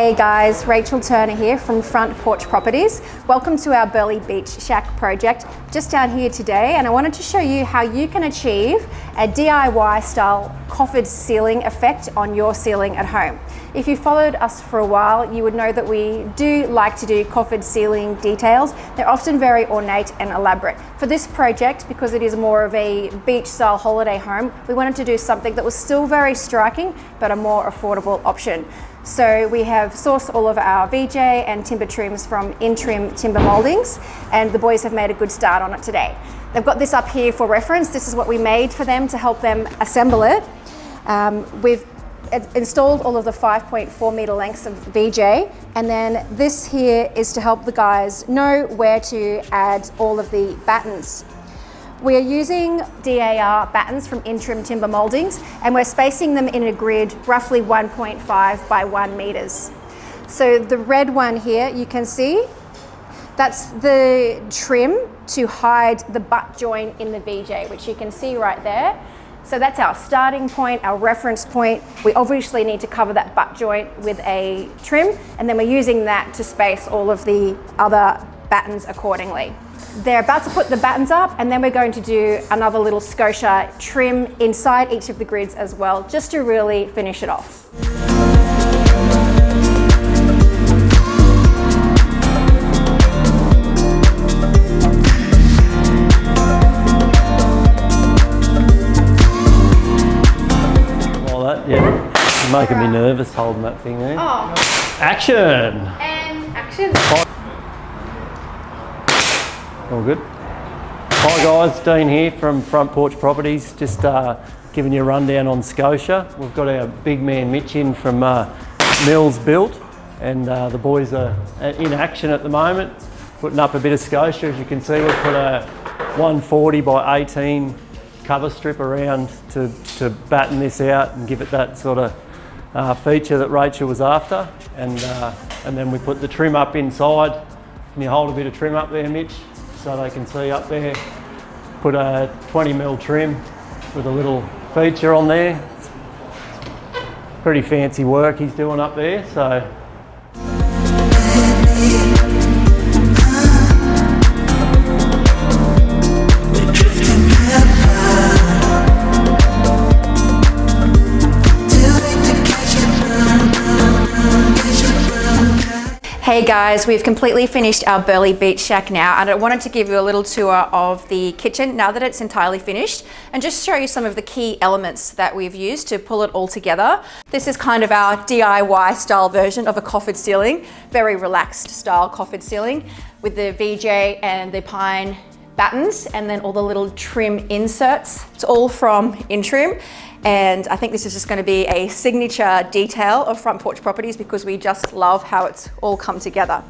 Hey guys, Rachael Turner here from Front Porch Properties. Welcome to our Burleigh Beach Shack project just down here today, and I wanted to show you how you can achieve a DIY style coffered ceiling effect on your ceiling at home. If you followed us for a while, you would know that we do like to do coffered ceiling details. They're often very ornate and elaborate. For this project, because it is more of a beach style holiday home, we wanted to do something that was still very striking, but a more affordable option. So we have sourced all of our VJ and timber trims from Intrim Mouldings, and the boys have made a good start on it today. They've got this up here for reference. This is what we made for them to help them assemble it. We've installed all of the 5.4 meter lengths of VJ, and then this here is to help the guys know where to add all of the battens. We are using DAR battens from Intrim Timber Mouldings, and we're spacing them in a grid roughly 1.5 by 1 meters. So the red one here, you can see, that's the trim to hide the butt joint in the VJ, which you can see right there. So that's our starting point, our reference point. We obviously need to cover that butt joint with a trim, and then we're using that to space all of the other battens accordingly. They're about to put the battens up, and then we're going to do another little scotia trim inside each of the grids as well, just to really finish it off. Yeah, you're making me nervous holding that thing there. Oh. Action! And action. All good. Hi guys, Dean here from Front Porch Properties, just giving you a rundown on Scotia. We've got our big man Mitch in from Mills Built, and the boys are in action at the moment, putting up a bit of Scotia. As you can see, we've put a 140 by 18 cover strip around to batten this out and give it that sort of feature that Rachael was after, and then we put the trim up inside. Can you hold a bit of trim up there, Mitch, so they can see up there? Put a 20mm trim with a little feature on there. Pretty fancy work he's doing up there, so. Hey guys, we've completely finished our Burleigh Beach Shack now, and I wanted to give you a little tour of the kitchen now that it's entirely finished, and just show you some of the key elements that we've used to pull it all together. This is kind of our DIY style version of a coffered ceiling, very relaxed style coffered ceiling with the VJ and the pine battens, and then all the little trim inserts. It's all from Intrim. And I think this is just going to be a signature detail of Front Porch Properties because we just love how it's all come together.